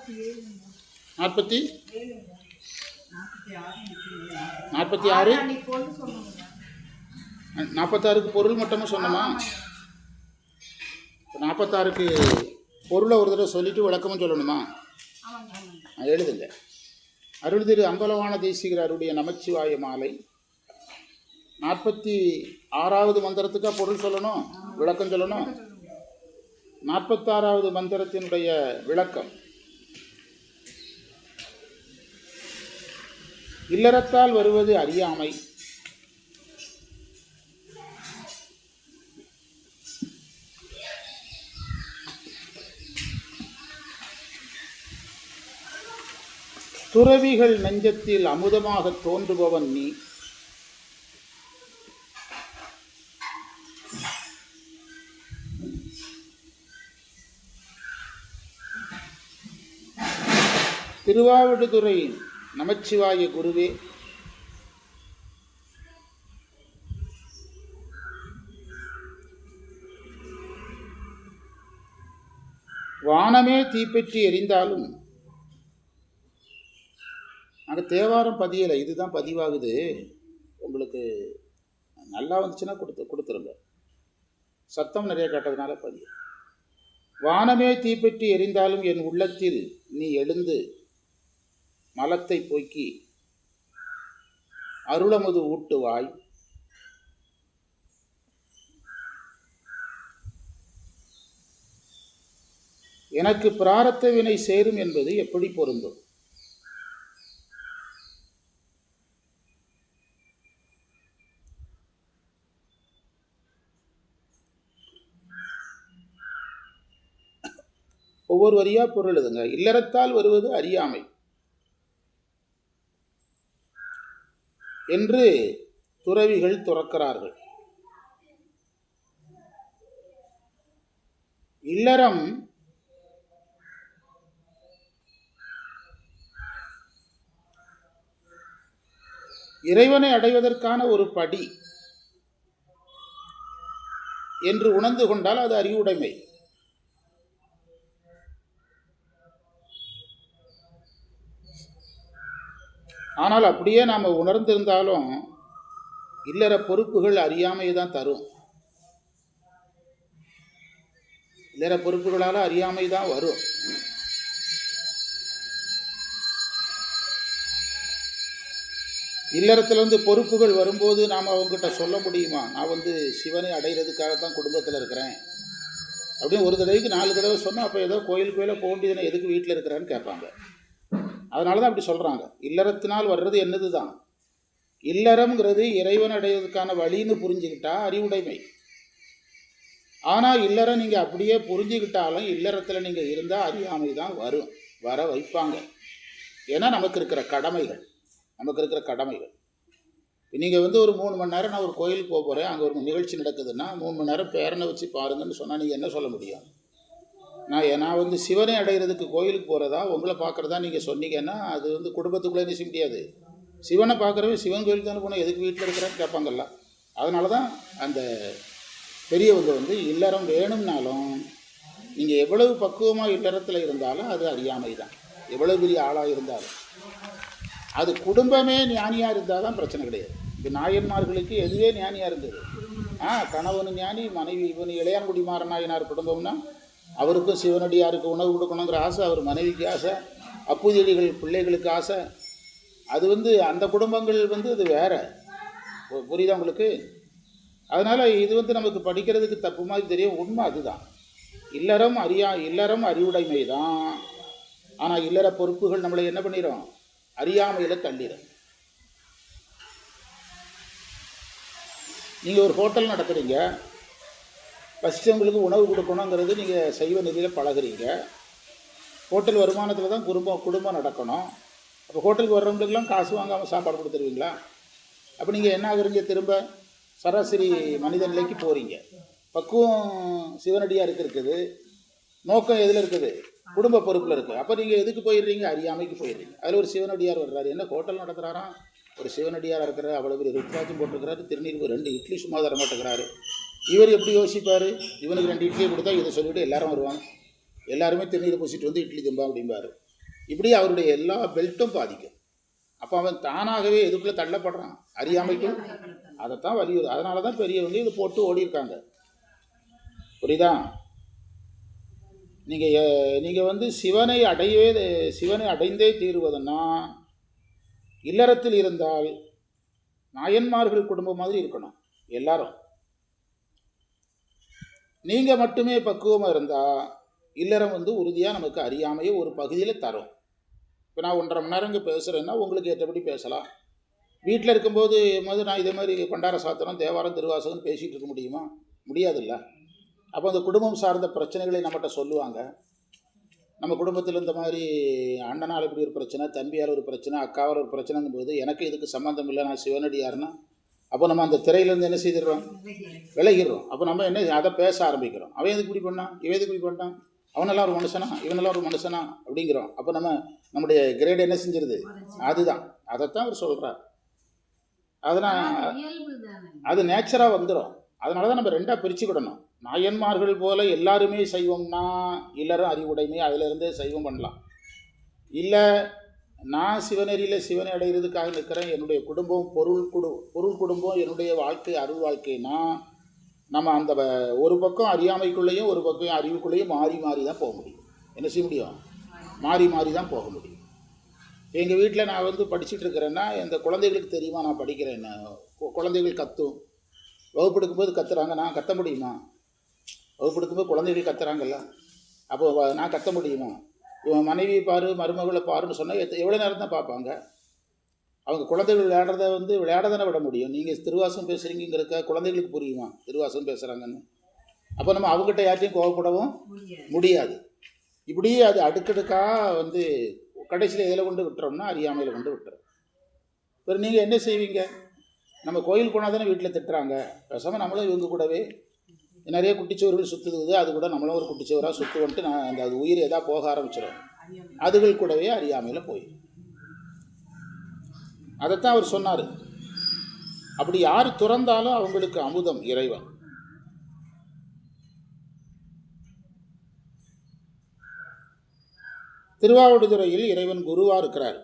46 46க்கு பொருள் மட்டுமே சொன்னோமா? 46க்கு பொருளை ஒரு தடவை சொல்லிவிட்டு விளக்கமும் சொல்லணுமா? எழுதுங்க. அருள் திரு அம்பலவான தேசிகருடைய நமச்சிவாய மாலை 46வது மந்திரத்துக்கா பொருள் சொல்லணும், விளக்கம் சொல்லணும். 46வது மந்திரத்தினுடைய விளக்கம்: இல்லறத்தால் வருவது அறியாமை, துறவிகள் நெஞ்சத்தில் அமுதமாக தோன்றுபவன் நீ, திருவாவடுதுறை நமச்சிவாய குருவே, வானமே தீப்பற்றி எரிந்தாலும், அங்கே தேவாரம் பதியலை, இதுதான் பதிவாகுது. உங்களுக்கு நல்லா வந்துச்சுன்னா கொடுத்துருங்க. சத்தம் நிறைய கேட்டதுனால பதிய. வானமே தீப்பற்றி எரிந்தாலும் என் உள்ளத்தில் நீ எழுந்து மலத்தை போக்கி அருளமுது ஊட்டுவாய். எனக்கு பிராரத்த வினை சேரும் என்பது எப்படி பொருந்தும்? ஒவ்வொரு வரியா பொருள் எழுதுங்க. இல்லறத்தால் வருவது அறியாமை என்று துறவிகள் துறக்கிறார்கள். இல்லறம் இறைவனை அடைவதற்கான ஒரு படி என்று உணர்ந்து கொண்டால் அது அறிவுடைமை. ஆனால் அப்படியே நாம் உணர்ந்திருந்தாலும் இல்லற பொறுப்புகள் அறியாமை தான் தரும். இல்லற பொறுப்புகளால் அறியாமை தான் வரும். இல்லறத்தில் பொறுப்புகள் வரும்போது நாம் அவங்ககிட்ட சொல்ல முடியுமா, நான் சிவனை அடைகிறதுக்காகத்தான் குடும்பத்தில் இருக்கிறேன் அப்படின்னு ஒரு தடவைக்கு 4 தடவை சொன்னால் அப்போ ஏதோ கோயிலுக்கு போக வேண்டியதுன்னு எதுக்கு வீட்டில் இருக்கிறேன்னு கேட்பாங்க. அதனால தான் அப்படி சொல்கிறாங்க. இல்லறத்தினால் வர்றது என்னது தான், இல்லறம்ங்கிறது இறைவன் அடைவதற்கான வழின்னு புரிஞ்சுக்கிட்டா அறிவுடைமை. ஆனால் இல்லறம் நீங்கள் அப்படியே புரிஞ்சுக்கிட்டாலும் இல்லறத்தில் நீங்கள் இருந்தால் அறியாமை தான் வர வைப்பாங்க. ஏன்னா நமக்கு இருக்கிற கடமைகள். நீங்கள் ஒரு 3 மணி நேரம் நான் ஒரு கோயிலுக்கு போக போகிறேன், அங்கே ஒரு நிகழ்ச்சி நடக்குதுன்னா 3 மணி நேரம் பேரனை வச்சு பாருங்கன்னு சொன்னால் நீங்கள் என்ன சொல்ல முடியும்? நான் சிவனை அடைகிறதுக்கு கோயிலுக்கு போகிறதா உங்களை பார்க்குறதா நீங்கள் சொன்னீங்கன்னா அது குடும்பத்துக்குள்ளே நிச்சய முடியாது. சிவனை பார்க்குறவே சிவன் கோயிலுக்கு தானே போனால் எதுக்கு வீட்டில் இருக்கிறான்னு கேட்பாங்கல்ல. அதனால தான் அந்த பெரியவங்க இல்லறம் வேணும்னாலும் நீங்கள் எவ்வளவு பக்குவமாக இல்லறத்தில் இருந்தாலும் அது அறியாமை தான். எவ்வளவு பெரிய ஆளாக இருந்தாலும் அது குடும்பமே ஞானியாக இருந்தால் தான் பிரச்சனை கிடையாது. இப்போ நாயன்மார்களுக்கு எதுவே ஞானியாக இருந்தது. கணவனு ஞானி, மனைவி இளையான்குடி மாறநாயனார் குடும்பம்னா அவருக்கும் சிவனடியாருக்கு உணவு கொடுக்கணுங்கிற ஆசை, அவர் மனைவிக்கு ஆசை, அப்புதியடிகள் பிள்ளைகளுக்கு ஆசை. அது அந்த குடும்பங்கள் அது வேறு. புரியுதா உங்களுக்கு? அதனால் இது நமக்கு படிக்கிறதுக்கு தப்பு மாதிரி தெரியும். உண்மை அதுதான். இல்லறம் அறிவுடைமை தான். ஆனால் இல்லற பொறுப்புகள் நம்மளை என்ன பண்ணிடும்? அறியாமையில் தள்ளிடும். நீங்கள் ஒரு ஹோட்டல் நடத்துகிறீங்க, பசித்தவங்களுக்கு உணவு கொடுக்கணுங்கிறது நீங்கள் சைவ நிலையில் பழகிறீங்க. ஹோட்டல் வருமானத்தில் தான் குடும்பம் நடக்கணும். அப்போ ஹோட்டலுக்கு வர்றவங்களுக்கெல்லாம் காசு வாங்காமல் சாப்பாடு கொடுத்துருவீங்களா? அப்போ நீங்கள் என்ன ஆகுறீங்க? திரும்ப சராசரி மனித நிலைக்கு போகிறீங்க. பக்குவம் சிவனடியாருக்கு இருக்குது, நோக்கம் எதில் இருக்குது? குடும்ப பொறுப்பில் இருக்குது. அப்போ நீங்கள் எதுக்கு போயிடுறீங்க? அறியாமைக்கு போயிடுறீங்க. அதில் ஒரு சிவனடியார் வர்றாரு, என்ன ஹோட்டல் நடத்துகிறாராம், ஒரு சிவனடியாராக இருக்கிறார், அவ்வளோ பெரிய ருத்ராட்சம் போட்டிருக்கிறாரு, திருநீர் 2 இட்லி சும்மா தர மாட்டேங்கிறாரு. இவர் எப்படி யோசிப்பார்? இவனுக்கு 2 இட்லியை கொடுத்தா இதை சொல்லிவிட்டு எல்லாரும் வருவாங்க, எல்லாருமே திருநீரை பூசிட்டு இட்லி திம்பா அப்படிம்பார். இப்படி அவருடைய எல்லா பெல்ட்டும் பாதிக்கும். அப்போ அவன் தானாகவே எதுக்குள்ளே தள்ளப்படுறான், அறியாமைக்குள். அதைத்தான் வலியுறு. அதனால தான் பெரியவங்க இதை போட்டு ஓடி இருக்காங்க. புரியுதா? நீங்கள் வந்து சிவனை அடைந்தே தீருவதுன்னா இல்லறத்தில் இருந்தால் நாயன்மார்கள் குடும்பம் மாதிரி இருக்கணும் எல்லாரும். நீங்கள் மட்டுமே பக்குவமாக இருந்தால் இல்லறம் வந்து உறுதியாக நமக்கு அறியாமையே ஒரு பகுதியில் தரும். இப்போ நான் 1.5 மணி நேரம் இங்கே பேசுகிறேன்னா உங்களுக்கு ஏற்றபடி பேசலாம். வீட்டில் இருக்கும்போது நான் இதே மாதிரி பண்டார சாத்திரம், தேவாரம், திருவாசகம் பேசிகிட்டு இருக்க முடியுமா? முடியாதுல்ல. அப்போ அந்த குடும்பம் சார்ந்த பிரச்சனைகளை நம்மகிட்ட சொல்லுவாங்க. நம்ம குடும்பத்தில் இந்த மாதிரி அண்ணனால் இப்படி ஒரு பிரச்சனை, தம்பியால் ஒரு பிரச்சனை, அக்காவால் ஒரு பிரச்சனைங்கும்போது எனக்கு இதுக்கு சம்மந்தம் இல்லை, நான் சிவனடியாருன்னா அப்போ நம்ம அந்த திரையிலேருந்து என்ன செய்திடுறோம், விலகிடுறோம். அப்போ நம்ம என்ன அதை பேச ஆரம்பிக்கிறோம். அவன் எதுக்கு இப்படி பண்ணான், இவன் எதுக்கு இப்படி பண்ணான், அவனெல்லாம் ஒரு மனுஷனா, இவனெல்லாம் ஒரு மனுஷனா அப்படிங்கிறோம். அப்போ நம்முடைய கிரேட் என்ன செஞ்சிருது, அதுதான். அதைத்தான் அவர் சொல்கிறார். அதனால் அது நேச்சராக வந்துடும். அதனால தான் நம்ம 2ஆக பிரிச்சுக்கிடணும். நாயன்மார்கள் போல் எல்லாருமே சைவம்னா இல்லறம் அறிவுடைமை, அதிலிருந்தே சைவம் பண்ணலாம். இல்லை நான் சிவனெறியில் சிவனை அடைகிறதுக்காக நிற்கிறேன், என்னுடைய குடும்பம் பொருள் குடும்பம், என்னுடைய வாழ்க்கை அருள் வாழ்க்கைனா நம்ம அந்த ஒரு பக்கம் அறியாமைக்குள்ளேயும் ஒரு பக்கம் அறிவுக்குள்ளேயும் மாறி மாறி தான் போக முடியும். என்ன செய்ய முடியும், மாறி மாறி தான் போக முடியும். எங்கள் வீட்டில் நான் வந்து படிச்சுட்டு இருக்கிறேன்னா இந்த குழந்தைகளுக்கு தெரியுமா நான் படிக்கிறேன்னு. குழந்தைகள் கத்தும், வகுப்பெடுக்கும்போது கத்துறாங்க, நான் கத்த முடியுமா? வகுப்பெடுக்கும்போது குழந்தைகள் கத்துறாங்கல்ல, அப்போ நான் கத்த முடியுமா? இவன் மனைவி பாரு, மருமகளை பாருன்னு சொன்னால் எவ்வளோ நேரம் தான் பார்ப்பாங்க? அவங்க குழந்தைகள் விளையாடுறத வந்து விளையாட தானே விட முடியும். நீங்கள் திருவாசகம் பேசுகிறீங்கிறக்க குழந்தைகளுக்கு புரியுமா திருவாசகம் பேசுகிறாங்கன்னு? அப்போ நம்ம அவங்ககிட்ட யார்ட்டையும் கோவப்படவும் முடியாது. இப்படியே அது அடுக்கடுக்காக வந்து கடைசியில் இதில் கொண்டு விட்டுறோம்னா அறியாமையில் கொண்டு விட்டுறோம். இப்போ நீங்கள் என்ன செய்வீங்க? நம்ம கோயில் போனால் தானே வீட்டில் திட்டுறாங்க, பேசாமல் நம்மளும் இவங்க கூடவே நிறைய குட்டிச்சோறுகள் சுற்றுது, அது கூட நம்மளும் ஒரு குட்டிச்சோராக சுற்று வந்துட்டு நான் அது உயிர் எதாவது போக ஆரம்பிச்சிடும், அதுகள் கூடவே அறியாமையில் போய். அதைத்தான் அவர் சொன்னார். அப்படி யார் துறந்தாலும் அவங்களுக்கு அமுதம் இறைவன். திருவாவடுதுறையில் இறைவன் குருவாக இருக்கிறார்.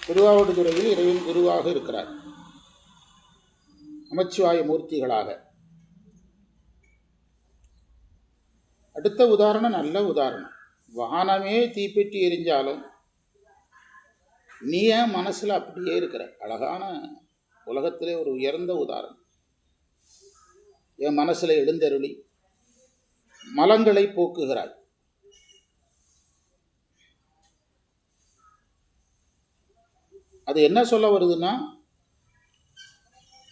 திருவாவடுதுறையில் இறைவன் குருவாக இருக்கிறார், நமச்சிவாய மூர்த்திகளாக. அடுத்த உதாரணம் நல்ல உதாரணம். வானமே தீப்பெட்டி எரிஞ்சாலும் நீ ஏன் மனசில் அப்படியே இருக்கிற? அழகான உலகத்திலே ஒரு உயர்ந்த உதாரணம். என் மனசில் எழுந்தருளி மலங்களை போக்குகிறாய். அது என்ன சொல்ல வருதுன்னா,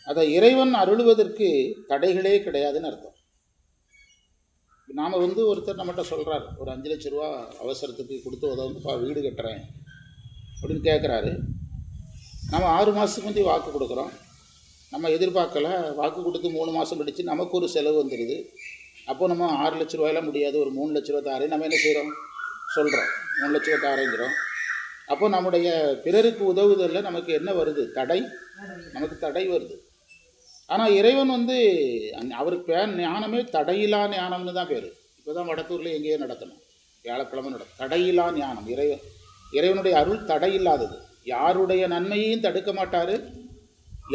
அதை இறைவன் அருளுவதற்கு தடைகளே கிடையாதுன்னு அர்த்தம். நாம் வந்து ஒருத்தர் நம்மகிட்ட சொல்கிறார், ஒரு 5 லட்ச ரூபா அவசரத்துக்கு கொடுத்து உதவுப்பா வீடு கட்டுறேன் அப்படின்னு கேட்குறாரு. நம்ம 6 மாதத்துக்கு முந்தி வாக்கு கொடுக்குறோம், நம்ம எதிர்பார்க்கலை. வாக்கு கொடுத்து 3 மாதம் கழிச்சு நமக்கு ஒரு செலவு வந்துடுது. அப்போது நம்ம 6 லட்ச ரூபாயெல்லாம் முடியாது, ஒரு 3 லட்ச ரூபா தாரேன் நம்ம என்ன செய்கிறோம், சொல்கிறோம் 3 லட்ச ரூபா தாரேங்கிறோம். அப்போ நம்முடைய பிறருக்கு உதவுதலில் நமக்கு என்ன வருது, தடை, நமக்கு தடை வருது. ஆனால் இறைவன் வந்து அவருக்கு பேர் ஞானமே தடையிலா ஞானம்னு தான் பேர். இப்போ தான் வடத்தூரில் எங்கேயோ நடத்தணும், வியாழக்கிழமை நடக்கும் தடையிலா ஞானம். இறைவனுடைய அருள் தடையில்லாதது. யாருடைய நன்மையையும் தடுக்க மாட்டார்,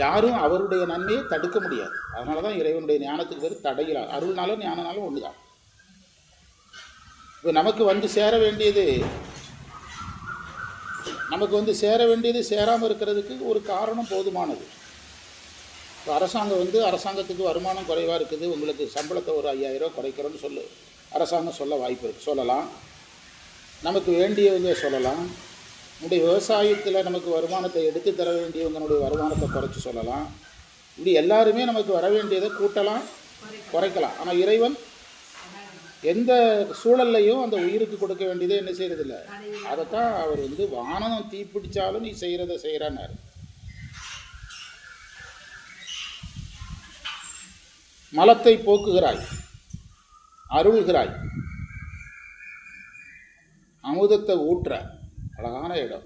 யாரும் அவருடைய நன்மையை தடுக்க முடியாது. அதனால தான் இறைவனுடைய ஞானத்துக்கு பேர் தடையிலா. அருள்னாலும் ஞானனாலும் ஒன்று தான். இப்போ நமக்கு வந்து சேர வேண்டியது சேராமல் இருக்கிறதுக்கு ஒரு காரணம் போதுமானது. இப்போ அரசாங்கத்துக்கு வருமானம் குறைவாக இருக்குது, உங்களுக்கு சம்பளத்தை ஒரு 5000 குறைக்கிறோன்னு அரசாங்கம் சொல்ல வாய்ப்பு இருக்குது, சொல்லலாம். நமக்கு வேண்டியவங்க சொல்லலாம். நம்முடைய விவசாயத்தில் நமக்கு வருமானத்தை எடுத்து தர வேண்டியவங்களுடைய வருமானத்தை குறைச்சி சொல்லலாம். இப்படி எல்லாருமே நமக்கு வர வேண்டியதை கூட்டலாம், குறைக்கலாம். ஆனால் இறைவன் எந்த சூழல்லையும் அந்த உயிருக்கு கொடுக்க வேண்டியதை என்ன செய்கிறதில்ல. அதைத்தான் அவர் வந்து வானம் தீப்பிடிச்சாலும் நீ செய்கிறத செய்கிறான்னார். மலத்தை போக்குகிறாய், அருள்கிறாய், அமுதத்தை ஊற்ற. அழகான இடம்.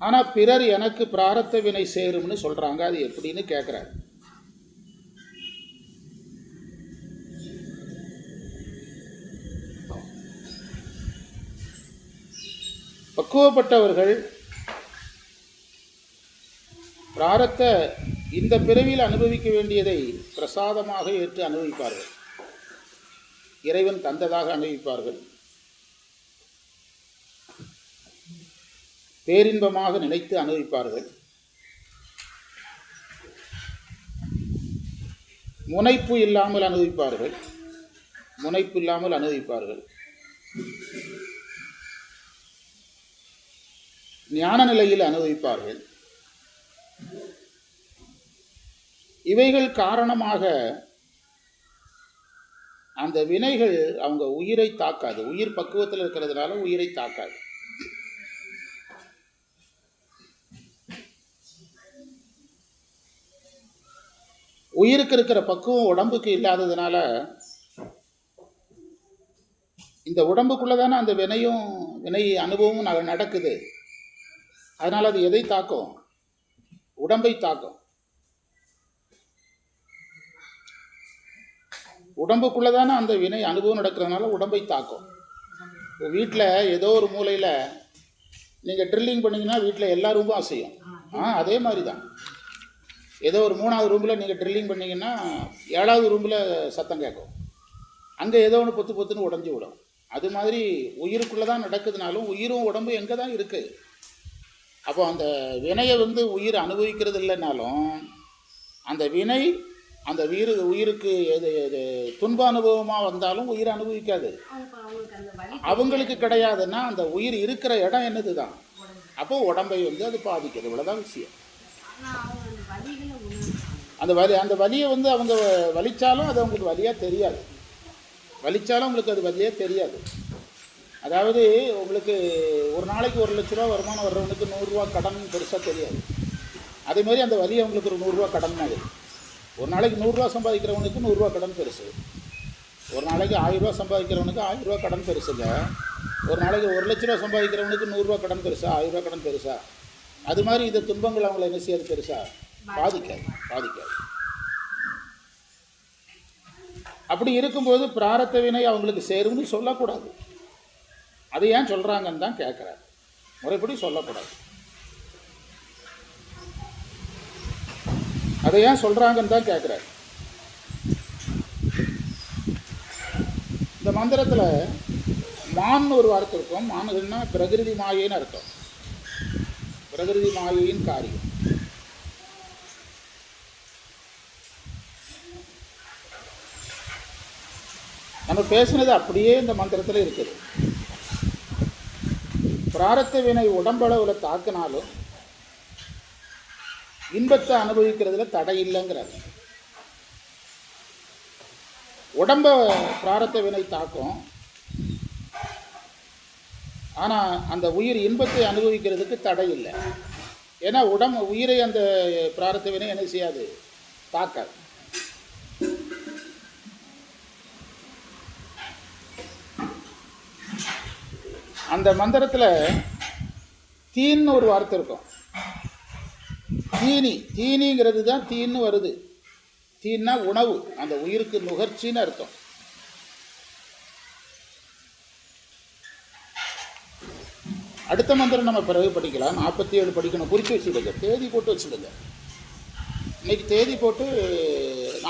ஆனால் பிறர் எனக்கு பிராரத்த வினை சேரும்னு சொல்கிறாங்க, அது எப்படின்னு கேட்குறாரு. பக்குவப்பட்டவர்கள் பிராரத்த இந்த பிறவியில் அனுபவிக்க வேண்டியதை பிரசாதமாக ஏற்று அனுபவிப்பார்கள். இறைவன் தந்ததாக அனுபவிப்பார்கள். பேரின்பமாக நினைத்து அனுபவிப்பார்கள். முனைப்பு இல்லாமல் அனுபவிப்பார்கள். முனைப்பு இல்லாமல் அனுபவிப்பார்கள். ஞான நிலையில் அனுபவிப்பார்கள். இவைகள் காரணமாக அந்த வினைகள் அவங்க உயிரை தாக்காது. உயிர் பக்குவத்தில் இருக்கிறதுனால உயிரை தாக்காது. உயிருக்கு இருக்கிற பக்குவம் உடம்புக்கு இல்லாததுனால இந்த உடம்புக்குள்ள தானே அந்த வினை அனுபவமும் நடக்குது. அதனால் அது எதை தாக்கும்? உடம்பை தாக்கும். உடம்புக்குள்ளே தானே அந்த வினை அனுபவம் நடக்கிறதுனால உடம்பை தாக்கும். இப்போ வீட்டில் ஏதோ ஒரு மூலையில் நீங்கள் ட்ரில்லிங் பண்ணிங்கன்னா வீட்டில் எல்லா ரூமும் அசையும். அதே மாதிரி தான் ஏதோ ஒரு 3வது ரூமில் நீங்கள் ட்ரில்லிங் பண்ணிங்கன்னா 7வது ரூமில் சத்தம் கேட்கும். அங்கே ஏதோ ஒன்று பொத்து பொத்துன்னு உடஞ்சி விடும். அது மாதிரி உயிருக்குள்ளே தான் நடக்குதுனாலும் உயிரும் உடம்பு எங்கே தான் இருக்குது. அப்போ அந்த வினையை உயிர் அனுபவிக்கிறது இல்லைனாலும் அந்த வினை அந்த உயிருக்கு எது துன்ப அனுபவமாக வந்தாலும் உயிர் அனுபவிக்காது. அவங்களுக்கு கிடையாதுன்னா அந்த உயிர் இருக்கிற இடம் என்னது தான். அப்போ உடம்பை அது பாதிக்குது. இவ்வளோதான் விஷயம். அந்த வலியை அவங்க வலிச்சாலும் அது அவங்களுக்கு வலியாக தெரியாது. வலிச்சாலும் உங்களுக்கு அது வலியாக தெரியாது. அதாவது உங்களுக்கு ஒரு நாளைக்கு 1 லட்ச ரூபா வருமானம் வர்றவனுக்கு 100 ரூபா கடன் பெருசாக தெரியாது. அதேமாதிரி அந்த வலி அவங்களுக்கு ஒரு 100 ரூபா கடன் மாதிரி. ஒரு நாளைக்கு 100 ரூபா சம்பாதிக்கிறவனுக்கு 100 ரூபா கடன் பெருசு. ஒரு நாளைக்கு 1000 ரூபா சம்பாதிக்கிறவனுக்கு 1000 ரூபா கடன் பெருசுங்க. ஒரு நாளைக்கு 1 லட்ச ரூபா சம்பாதிக்கிறவனுக்கு 100 ரூபா கடன் பெருசா, 1000 ரூபா கடன் பெருசா? அது மாதிரி இந்த துன்பங்கள் அவங்கள என்ன செய்யாது? பெருசா பாதிக்காது. அப்படி இருக்கும்போது பிராரத்த வினை அவங்களுக்கு சேரும்னு சொல்லக்கூடாது. அது ஏன் சொல்கிறாங்கன்னு தான் கேட்குறாரு. முறைப்படி சொல்லக்கூடாது. அதை ஏன் சொல்கிறாங்கன்னு தான் கேட்குறாரு. இந்த மந்திரத்தில் மான்னு ஒரு வார்த்தை இருக்கும். மானுன்னா பிரகிருதி மாயைன்னு அர்த்தம். பிரகிருதி மாயையின் காரியம். நம்ம பேசுனது அப்படியே இந்த மந்திரத்தில் இருக்குது. பிராரத்த வினை உடம்பளவில் தாக்கினாலும் இன்பத்தை அனுபவிக்கிறதுல தடை இல்லைங்கிறார். உடம்ப பிராரத்த வினை தாக்கும். ஆனால் அந்த உயிர் இன்பத்தை அனுபவிக்கிறதுக்கு தடை இல்லை. ஏன்னா உயிரை அந்த பிராரத்த வினை என்ன செய்யாது? தாக்காது. அந்த மந்திரத்தில் தீன்னு ஒரு வார்த்தை இருக்கும். தீனிங்கிறது தான் தீன்னு வருது. தீன்னா உணவு. அந்த உயிருக்கு நுகர்ச்சின்னு அர்த்தம். அடுத்த மந்திரம் நம்ம பிறகு படிக்கலாம். 47 படிக்கணும். குறித்து வச்சுடுங்க. தேதி போட்டு வச்சுடுங்க. இன்னைக்கு தேதி போட்டு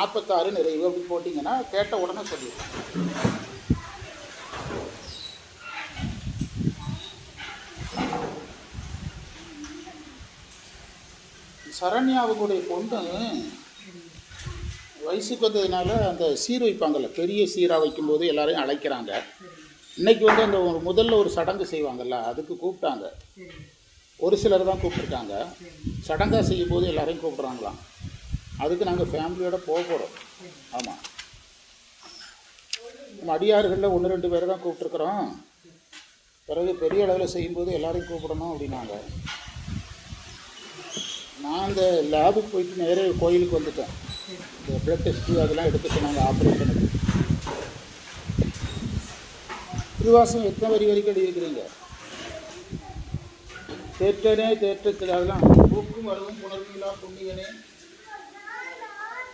46 நிறைவு அப்படி போட்டிங்கன்னா கேட்ட உடனே சொல்லிடுங்க. சரண்யா அவங்களுடைய பொண்ணு வயசுக்கு வந்ததுனால அந்த சீர் வைப்பாங்கள்ல, பெரிய சீராக வைக்கும்போது எல்லாரையும் அழைக்கிறாங்க. இன்றைக்கி அந்த முதல்ல ஒரு சடங்கு செய்வாங்கள்ல, அதுக்கு கூப்பிட்டாங்க. ஒரு சிலர் தான் கூப்பிட்ருக்காங்க. சடங்காக செய்யும்போது எல்லாரையும் கூப்பிட்றாங்களாம். அதுக்கு நாங்கள் ஃபேமிலியோடு போகிறோம். ஆமாம், நம்ம அடியார்களில் 1-2 பேர் தான் கூப்பிட்ருக்குறோம். பிறகு பெரிய அளவில் செய்யும்போது எல்லாரையும் கூப்பிடணும் அப்படின்னாங்க. நான் அந்த லேபுக்கு போயிட்டு நேரே கோயிலுக்கு வந்துட்டேன். இந்த பிளட் டெஸ்ட்டு அதெல்லாம் எடுத்துட்டு நாங்கள் ஆப்ரேஷனுக்கு. திருவாசம் எத்தனை வரிகள் இருக்கிறீங்க? தேற்றனே தேற்றத்தில் அதெல்லாம் பூக்கும் வருவும் புணர்விலா புண்ணியனே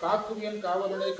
காக்கும் என் காவலனை